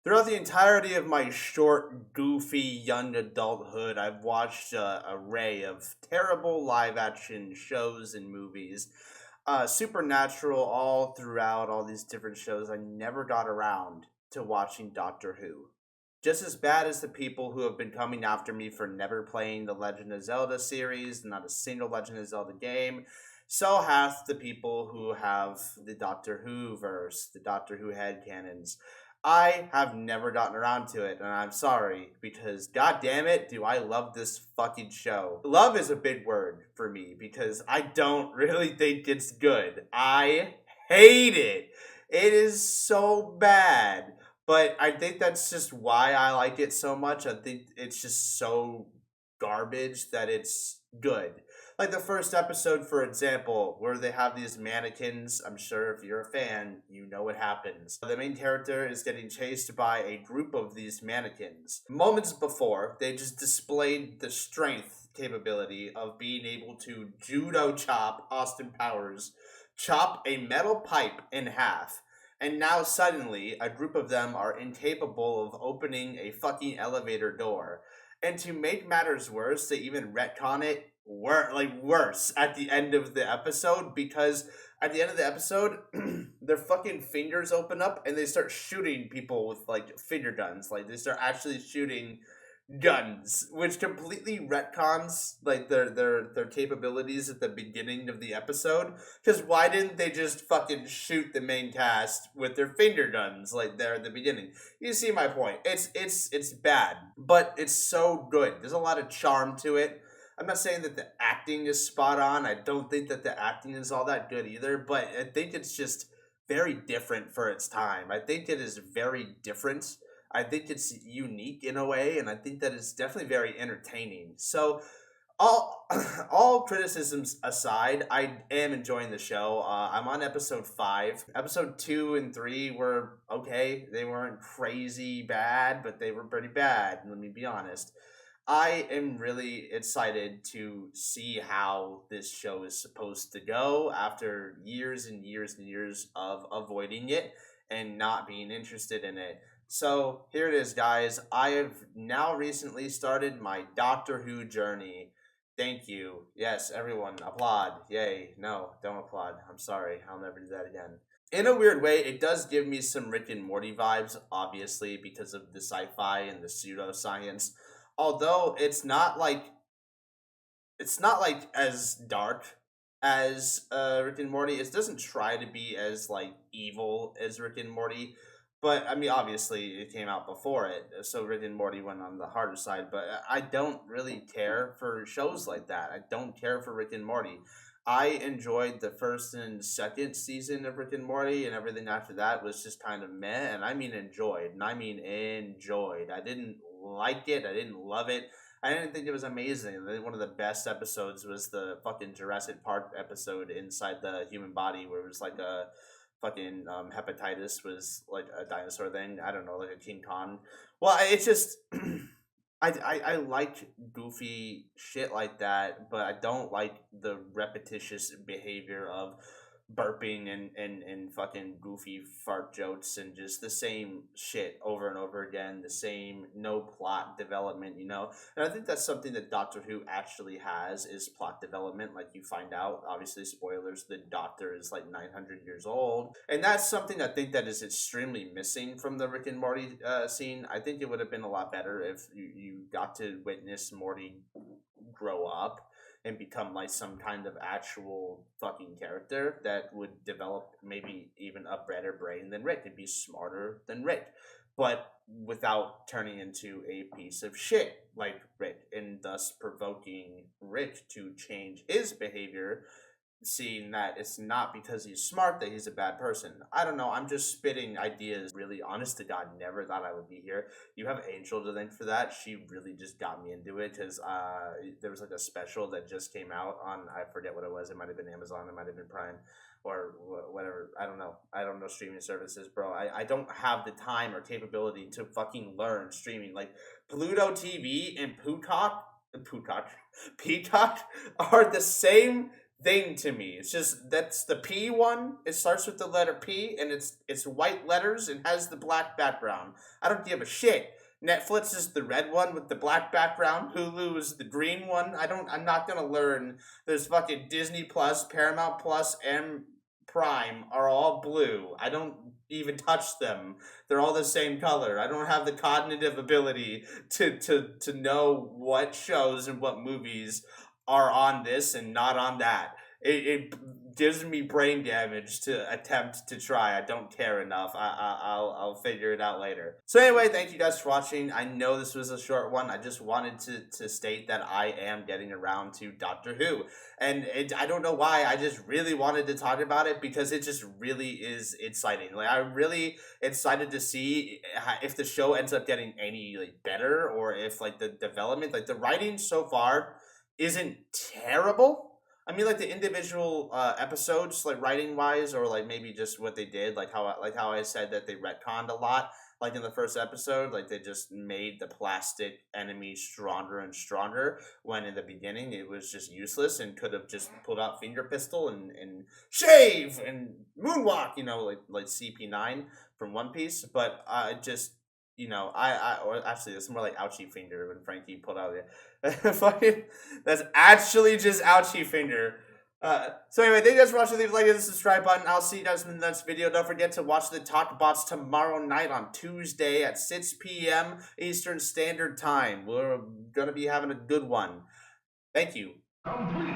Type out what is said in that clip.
Throughout the entirety of my short, goofy young adulthood, I've watched an array of terrible live action shows and movies. Supernatural, all throughout all these different shows, I never got around to watching Doctor Who. Just as bad as the people who have been coming after me for never playing the Legend of Zelda series, not a single Legend of Zelda game, so hath the people who have the Doctor Who verse, the Doctor Who headcanons. I have never gotten around to it, and I'm sorry because god damn it, do I love this fucking show. Love is a big word for me because I don't really think it's good. I hate it. It is so bad. But I think that's just why I like it so much. I think it's just so garbage that it's good. Like the first episode, for example, where they have these mannequins. I'm sure if you're a fan, you know what happens. The main character is getting chased by a group of these mannequins. Moments before, they just displayed the strength capability of being able to judo chop Austin Powers, chop a metal pipe in half. And now suddenly, a group of them are incapable of opening a fucking elevator door. And to make matters worse, they even retcon it worse at the end of the episode because at the end of the episode, their fucking fingers open up and they start shooting people with like finger guns. Like they start actually shooting guns, which completely retcons like their capabilities at the beginning of the episode. Because why didn't they just fucking shoot the main cast with their finger guns like there at the beginning? You see my point. It's bad, but it's so good. There's a lot of charm to it. I'm not saying that the acting is spot on. I don't think that the acting is all that good either, but I think it's just very different for its time. I think it is very different. I think it's unique in a way, and I think that it's definitely very entertaining. So, all all criticisms aside, I am enjoying the show. I'm on episode 5. Episode 2 and 3 were okay. They weren't crazy bad, but they were pretty bad. Let me be honest. I am really excited to see how this show is supposed to go after years and years and years of avoiding it and not being interested in it. So here it is, guys. I have now recently started my Doctor Who journey. Thank you. Yes, everyone, applaud. Yay. No, don't applaud. I'm sorry. I'll never do that again. In a weird way, it does give me some Rick and Morty vibes, obviously, because of the sci fi and the pseudoscience. Although it's not like as dark as Rick and Morty. It doesn't try to be as like evil as Rick and Morty, but I mean, obviously, it came out before it, so Rick and Morty went on the harder side. But I don't really care for shows like that. I don't care for Rick and Morty. I enjoyed the first and second season of Rick and Morty, and everything after that was just kind of meh. And I mean enjoyed, and I mean enjoyed. I didn't like it. I didn't love it. I didn't think it was amazing. I think one of the best episodes was the fucking Jurassic Park episode inside the human body, where it was like a fucking hepatitis was like a dinosaur thing. I don't know, like a King Kong. Well, it's just I like goofy shit like that, but I don't like the repetitious behavior of burping and fucking goofy fart jokes and just the same shit over and over again, the same no plot development, you know? And I think that's something that Doctor Who actually has is plot development. Like you find out, obviously spoilers, the Doctor is like 900 years old. And that's something I think that is extremely missing from the Rick and Morty scene. I think it would have been a lot better if you got to witness Morty grow up and become like some kind of actual fucking character that would develop maybe even a better brain than Rick and be smarter than Rick, but without turning into a piece of shit like Rick and thus provoking Rick to change his behavior, seeing that it's not because he's smart that he's a bad person. I don't know. I'm just spitting ideas. Really, honest to God, never thought I would be here. You have Angel to thank for that. She really just got me into it because there was like a special that just came out on, I forget what it was. It might have been Amazon. It might have been Prime or whatever. I don't know. I don't know streaming services, bro. I don't have the time or capability to fucking learn streaming. Like Pluto TV and Peacock are the same thing to me. It's just that's the P one. It starts with the letter P and it's white letters and has the black background. I don't give a shit. Netflix is the red one with the black background. Hulu is the green one. I'm not gonna learn. There's fucking Disney Plus, Paramount Plus, and Prime are all blue. I don't even touch them. They're all the same color. I don't have the cognitive ability to know what shows and what movies are on this and not on that. It gives me brain damage to attempt to try. I don't care enough. I'll figure it out later. So anyway, thank you guys for watching. I know this was a short one. I just wanted to state that I am getting around to Doctor Who. And I don't know why. I just really wanted to talk about it because it just really is exciting. Like I'm really excited to see if the show ends up getting any like better or if like the development, like the writing so far isn't terrible. I mean, like the individual episodes, like writing wise, or like maybe just what they did, like how I said that they retconned a lot. Like in the first episode, like they just made the plastic enemy stronger and stronger. When in the beginning it was just useless and could have just pulled out finger pistol and shave and moonwalk, like CP9 from One Piece. But just or actually, it's more like ouchie finger when Frankie pulled out the fucking. That's actually just ouchie finger. So anyway, thank you guys for watching. Leave a like and the subscribe button. I'll see you guys in the next video. Don't forget to watch the Talk Bots tomorrow night on Tuesday at 6 p.m. Eastern Standard Time. We're gonna be having a good one. Thank you. Complete.